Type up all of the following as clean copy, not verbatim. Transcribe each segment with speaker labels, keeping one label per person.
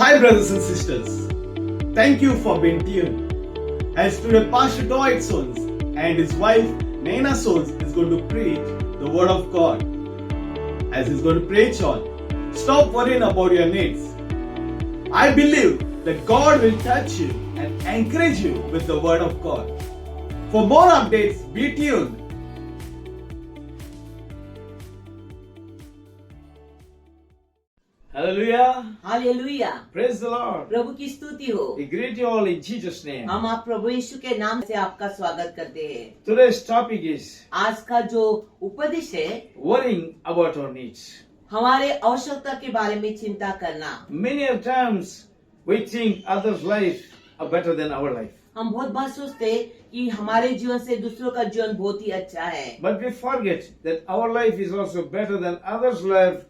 Speaker 1: Hi, brothers and sisters. Thank you for being tuned. As today, Pastor Dwight Sons and his wife Naina Sons is going to preach the Word of God. As he's going to preach on, stop worrying about your needs. I believe that God will touch you and encourage you with the Word of God. For more updates, be tuned. Hallelujah.
Speaker 2: Hallelujah,
Speaker 1: Praise the Lord.
Speaker 2: प्रभु की स्तुति हो।
Speaker 1: We greet you all in Jesus' name.
Speaker 2: हम आप प्रभु यीशु के नाम से आपका स्वागत करते हैं।
Speaker 1: Today's topic is
Speaker 2: आज का जो उपदेश है,
Speaker 1: worrying about our needs.
Speaker 2: हमारे आवश्यकता के बारे में चिंता करना।
Speaker 1: Many a times we think others' lives are better than our life.
Speaker 2: हम बहुत बार सोचते हैं कि हमारे जीवन से दूसरों का जीवन बहुत ही अच्छा है,
Speaker 1: But we forget that our life is also better than others' life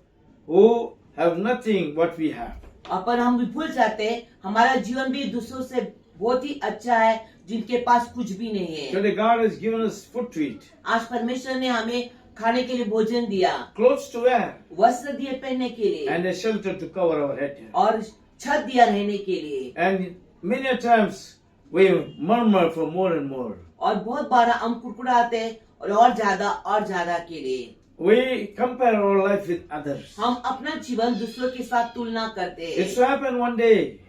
Speaker 1: who have nothing what we have.
Speaker 2: और पर हम भी भूल जाते हैं हमारा जीवन भी दूसरों से बहुत ही अच्छा है जिनके पास कुछ भी नहीं है।
Speaker 1: Today God has given us food to eat,
Speaker 2: आज परमेश्वर ने हमें खाने के लिए भोजन दिया,
Speaker 1: clothes to wear,
Speaker 2: वस्त्र दिए पहनने के लिए
Speaker 1: and a shelter to cover our head.
Speaker 2: और छत दिया रहने के लिए।
Speaker 1: And many a times we murmur for more and more.
Speaker 2: और बहुत बार हम कुड़कुड़ाते हैं और ज्यादा के लिए।
Speaker 1: We compare our life with others.
Speaker 2: हम अपना जीवन दूसरों के साथ तुलना करते
Speaker 1: It
Speaker 2: हैं।
Speaker 1: so happened one day,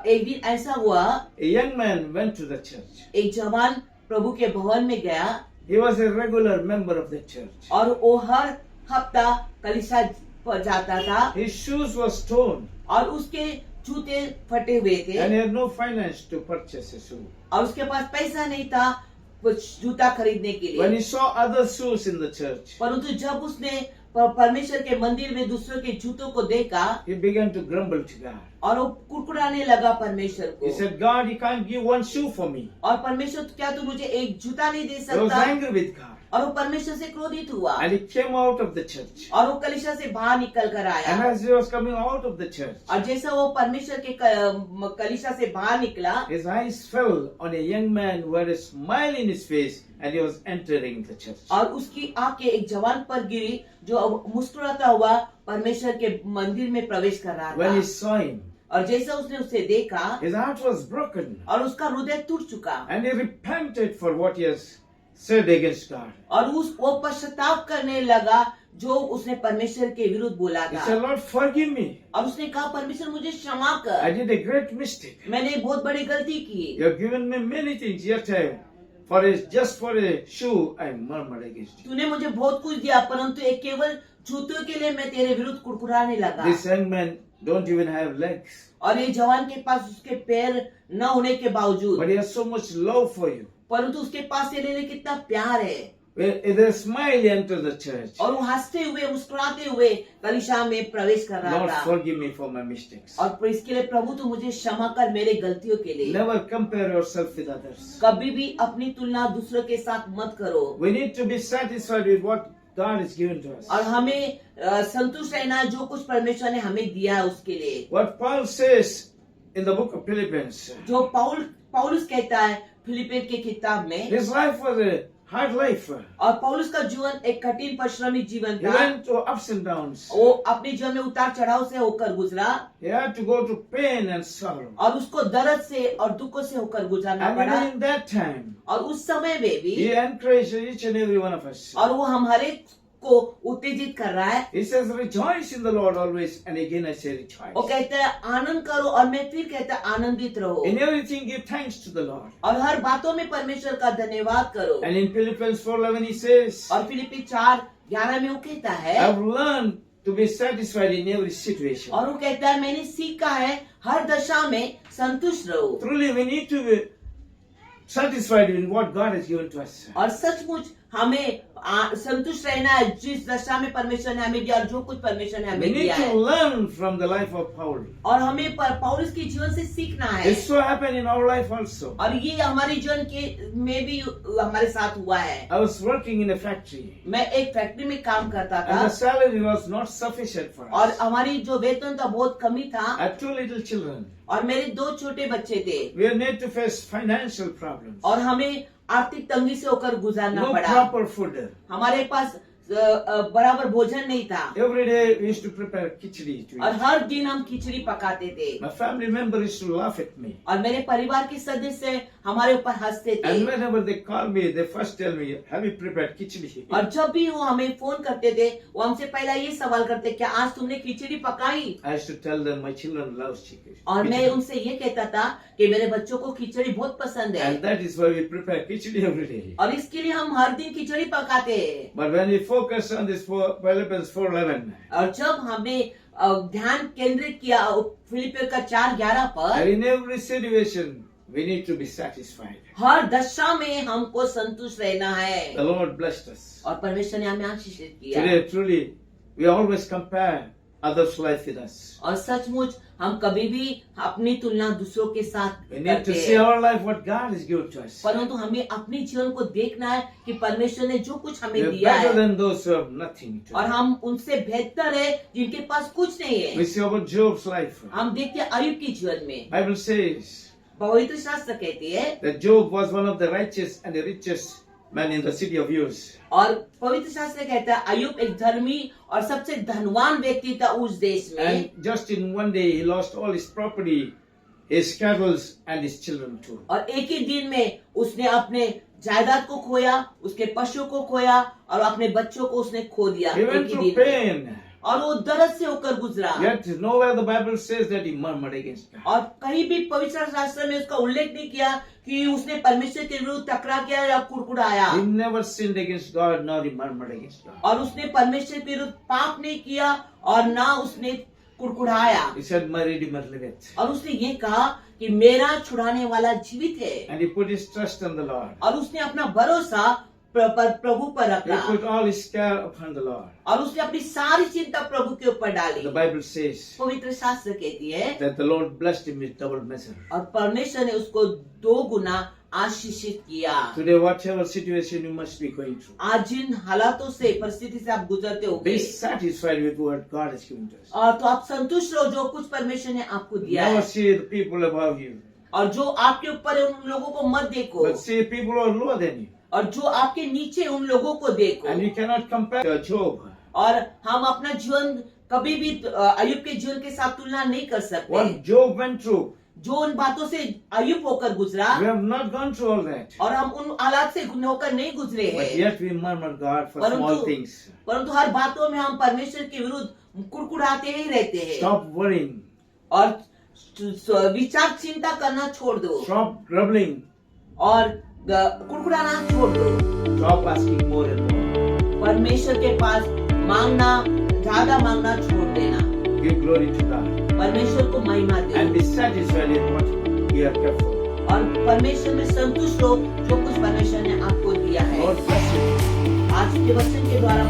Speaker 2: एक दिन ऐसा हुआ,
Speaker 1: a young man went to the church.
Speaker 2: एक जवान प्रभु के भवन में गया
Speaker 1: He was a regular member of the church.
Speaker 2: और वो हर हफ्ता कलीसिया पर जाता था
Speaker 1: His shoes were torn
Speaker 2: और उसके जूते फटे हुए थे
Speaker 1: and he had no finance to purchase a shoe.
Speaker 2: और उसके पास पैसा नहीं था कुछ जूता खरीदने के
Speaker 1: When
Speaker 2: लिए।
Speaker 1: he saw other shoes in the church,
Speaker 2: परंतु जब उसने परमेश्वर के मंदिर में दूसरों के जूतों को देखा
Speaker 1: he began to grumble to God.
Speaker 2: और वो कुड़कुड़ाने लगा परमेश्वर
Speaker 1: He
Speaker 2: को।
Speaker 1: said, God, you can't give one shoe for me.
Speaker 2: और परमेश्वर क्या तू मुझे एक जूता नहीं दे
Speaker 1: He was
Speaker 2: सकता?
Speaker 1: angry with God.
Speaker 2: और वो परमेश्वर से क्रोधित हुआ
Speaker 1: And he came out of the church.
Speaker 2: और वो कलीसिया से बाहर निकल कर
Speaker 1: And
Speaker 2: आया
Speaker 1: as he was coming out of the church,
Speaker 2: और जैसा वो परमेश्वर के कलीसिया से बाहर निकला,
Speaker 1: his eyes fell on a young man who had a smile in his face and he was entering the church.
Speaker 2: और उसकी आंखें एक जवान पर गिरी जो मुस्कुराता हुआ परमेश्वर के मंदिर में प्रवेश कर रहा
Speaker 1: When he
Speaker 2: था।
Speaker 1: saw him,
Speaker 2: और जैसा उसने उसे देखा
Speaker 1: his heart was broken
Speaker 2: और उसका हृदय टूट चुका
Speaker 1: and he repented for what he has said against God.
Speaker 2: और वो पश्चाताप करने लगा जो उसने परमेश्वर के विरुद्ध बोला
Speaker 1: He
Speaker 2: था।
Speaker 1: said, Lord, forgive me.
Speaker 2: और उसने कहा परमेश्वर मुझे क्षमा
Speaker 1: I
Speaker 2: कर,
Speaker 1: did a great mistake.
Speaker 2: मैंने बहुत बड़ी गलती की।
Speaker 1: You have given me many things, yet just for a shoe, I murmured against you.
Speaker 2: तूने मुझे बहुत कुछ दिया परंतु एक केवल जूतों के लिए मैं तेरे विरुद्ध कुड़कुड़ाने लगा।
Speaker 1: This young man don't even have legs,
Speaker 2: और ये जवान के पास उसके पैर न होने के
Speaker 1: but
Speaker 2: बावजूद
Speaker 1: he has so much love for you.
Speaker 2: परंतु उसके पास तेरे लिए कितना प्यार है
Speaker 1: With a smile, he entered the church.
Speaker 2: और वो हंसते हुए मुस्कुराते हुए कलीसिया में प्रवेश कर रहा
Speaker 1: Lord,
Speaker 2: था।
Speaker 1: forgive me for my mistakes.
Speaker 2: और इसके लिए प्रभु तू मुझे क्षमा कर मेरे गलतियों के लिए।
Speaker 1: Never compare yourself with others.
Speaker 2: कभी भी अपनी तुलना दूसरों के साथ मत करो
Speaker 1: We need to be satisfied with what God has given to us.
Speaker 2: और हमें संतुष्ट रहना है जो कुछ परमेश्वर ने हमें दिया है उसके लिए।
Speaker 1: What Paul says in the book of Philippians,
Speaker 2: जो पौलुस कहता है फिलिपियर के किताब में,
Speaker 1: his life was a hard life.
Speaker 2: और पौलुस का जीवन एक कठिन परिश्रमी जीवन
Speaker 1: He
Speaker 2: था।
Speaker 1: went through ups and downs.
Speaker 2: वो अपने जीवन में उतार चढ़ाव से होकर गुजरा
Speaker 1: He had to go through pain and sorrow.
Speaker 2: और उसको दर्द से और दुखों से होकर गुजरना
Speaker 1: And
Speaker 2: पड़ा।
Speaker 1: even in that time,
Speaker 2: और उस समय में भी
Speaker 1: he encouraged each and every one of us.
Speaker 2: और वो हम हर एक को उत्तेजित कर रहा है।
Speaker 1: He says, rejoice in the Lord always. And again I say
Speaker 2: वो
Speaker 1: rejoice.
Speaker 2: कहता है आनंद करो और मैं फिर कहता है आनंदित रहो
Speaker 1: In everything give thanks to the Lord.
Speaker 2: और हर बातों में परमेश्वर का धन्यवाद करो।
Speaker 1: And in Philippians 4:11 he says,
Speaker 2: और फिलिपी 4:11 में वो कहता है
Speaker 1: I've learned to be satisfied in every situation.
Speaker 2: और वो कहता है मैंने सीखा है हर दशा में संतुष्ट रहो।
Speaker 1: Truly we need to be satisfied in what God has given to us.
Speaker 2: और सचमुच हमें संतुष्ट रहना है जिस दशा में परमेश्वर ने हमें दिया और जो कुछ परमेश्वर ने
Speaker 1: We
Speaker 2: हमें
Speaker 1: need
Speaker 2: दिया
Speaker 1: to
Speaker 2: है।
Speaker 1: learn from the life of Paul.
Speaker 2: और हमें पौलुस के जीवन से सीखना है।
Speaker 1: It so happened in our life also.
Speaker 2: और ये हमारे जीवन के में भी हमारे साथ हुआ है।
Speaker 1: I was working in a factory
Speaker 2: मैं एक फैक्ट्री में काम करता
Speaker 1: and the
Speaker 2: था
Speaker 1: salary was not sufficient for
Speaker 2: और
Speaker 1: us.
Speaker 2: हमारी जो वेतन था बहुत कमी था
Speaker 1: I had 2 little children.
Speaker 2: और मेरे 2 छोटे बच्चे थे
Speaker 1: We are made to face financial problems.
Speaker 2: और हमें आर्थिक तंगी से होकर गुजारना
Speaker 1: No
Speaker 2: पड़ा।
Speaker 1: proper food.
Speaker 2: हमारे पास बराबर भोजन नहीं था
Speaker 3: Every day we used to prepare khichdi to
Speaker 2: और
Speaker 3: eat.
Speaker 2: हर दिन हम खिचड़ी पकाते थे
Speaker 3: My family members used to laugh at me.
Speaker 2: और मेरे परिवार के सदस्य हमारे ऊपर हंसते थे
Speaker 3: And whenever they call me, they first tell me, have you prepared khichdi?
Speaker 2: और जब भी वो हमें फोन करते थे वो हमसे पहला ये सवाल करते क्या आज तुमने खिचड़ी पकाई
Speaker 3: I used to tell them my children love chicken.
Speaker 2: और मैं उनसे ये कहता था कि मेरे बच्चों को खिचड़ी बहुत पसंद है
Speaker 3: And that is why we prepare khichdi every day.
Speaker 2: और इसके लिए हम हर दिन खिचड़ी पकाते हैं
Speaker 3: But when we focus on this Philippians 4:11,
Speaker 2: और जब हमने ध्यान केंद्रित किया फिलिपियों का 4:11
Speaker 3: and
Speaker 2: पर
Speaker 3: in every situation we need to be satisfied.
Speaker 2: हर दशा में हमको संतुष्ट रहना है
Speaker 3: The Lord blessed us.
Speaker 2: और परमेश्वर ने हमें आशीषित किया
Speaker 3: Today, truly, we always compare others' life with us.
Speaker 2: और सचमुच हम कभी भी अपनी तुलना दूसरों के साथ
Speaker 3: We need to
Speaker 2: करते
Speaker 3: see
Speaker 2: हैं
Speaker 3: our life what God has given to us.
Speaker 2: परंतु हमें अपने जीवन को देखना है कि परमेश्वर ने जो कुछ
Speaker 3: We
Speaker 2: हमें
Speaker 3: are
Speaker 2: दिया
Speaker 3: better
Speaker 2: है
Speaker 3: than those who have nothing.
Speaker 2: और
Speaker 3: Today.
Speaker 2: हम उनसे बेहतर है जिनके पास कुछ नहीं
Speaker 3: We
Speaker 2: है
Speaker 3: see about Job's life.
Speaker 2: हम देखते हैं अय्यूब के जीवन में
Speaker 3: Bible says
Speaker 2: पवित्र शास्त्र कहती है
Speaker 3: that Job was one of the righteous and the richest men in the city of Uz.
Speaker 2: और पवित्र शास्त्र कहता है अय्यूब एक धर्मी और सबसे धनवान व्यक्ति था उस देश में
Speaker 3: And just in one day, he lost all his property, his cattle, and his children too.
Speaker 2: और एक ही दिन में उसने अपने जायदाद को खोया उसके पशु को खोया और अपने बच्चों को उसने खो दिया
Speaker 3: He
Speaker 2: एक
Speaker 3: went
Speaker 2: ही
Speaker 3: through
Speaker 2: दिन में
Speaker 3: pain.
Speaker 2: और वो दर्द से होकर गुजरा
Speaker 3: Yet nowhere the Bible says that he murmured against God.
Speaker 2: और कहीं भी पवित्र शास्त्र में उसका उल्लेख नहीं किया कि उसने परमेश्वर के विरुद्ध टकरा किया या कुड़कुड़ाया
Speaker 3: He never sinned against God, nor he murmured against God.
Speaker 2: और उसने परमेश्वर के विरुद्ध पाप नहीं किया और ना उसने कुड़कुड़ाया
Speaker 3: He said, my Redeemer liveth.
Speaker 2: और उसने ये कहा कि मेरा छुड़ाने वाला जीवित है
Speaker 3: And he put his trust in the Lord.
Speaker 2: और उसने अपना भरोसा प्रभु पर
Speaker 3: He
Speaker 2: रखा
Speaker 3: put all his care upon the Lord.
Speaker 2: और उसने अपनी सारी चिंता प्रभु के ऊपर डाली
Speaker 3: The Bible says
Speaker 2: पवित्र शास्त्र कहती है
Speaker 3: that the Lord blessed him with double measure.
Speaker 2: और परमेश्वर ने उसको 2 गुना आशीषित किया
Speaker 3: Today, whatever situation you must be going through,
Speaker 2: आज जिन हालातों से परिस्थिति से आप गुजरते हो
Speaker 3: be satisfied with what God has given to us.
Speaker 2: और तो आप संतुष्ट रहो जो कुछ परमेश्वर ने आपको दिया
Speaker 3: Never
Speaker 2: है
Speaker 3: see the people above you,
Speaker 2: और जो आपके ऊपर है उन लोगों को मत देखो
Speaker 3: but see people who are lower than you.
Speaker 2: और जो आपके नीचे उन लोगों को देखो
Speaker 3: And you cannot compare Job.
Speaker 2: और हम अपना जीवन कभी भी अय्यूब के जीवन के साथ तुलना नहीं कर सकते
Speaker 3: What Job went through,
Speaker 2: जो उन बातों से अय्यूब होकर गुजरा
Speaker 3: we have not gone through all that.
Speaker 2: और हम उन हालात से होकर नहीं गुजरे
Speaker 3: But
Speaker 2: हैं
Speaker 3: yet we murmur God for small things.
Speaker 2: परंतु हर बातों में हम परमेश्वर के विरुद्ध कुड़कुड़ाते ही रहते हैं
Speaker 3: Stop worrying.
Speaker 2: और विचार चिंता करना छोड़ दो
Speaker 3: Stop grumbling.
Speaker 2: और कुड़कुड़ाना छोड़ दो
Speaker 3: Stop asking more and more.
Speaker 2: परमेश्वर के पास मांगना ज्यादा मांगना छोड़ देना
Speaker 3: Give glory to God.
Speaker 2: परमेश्वर को महिमा दे
Speaker 3: And be satisfied with what you have kept for.
Speaker 2: और परमेश्वर में संतुष्ट हो जो कुछ परमेश्वर ने आपको दिया है
Speaker 3: Lord bless you.
Speaker 2: आज के वचन के द्वारा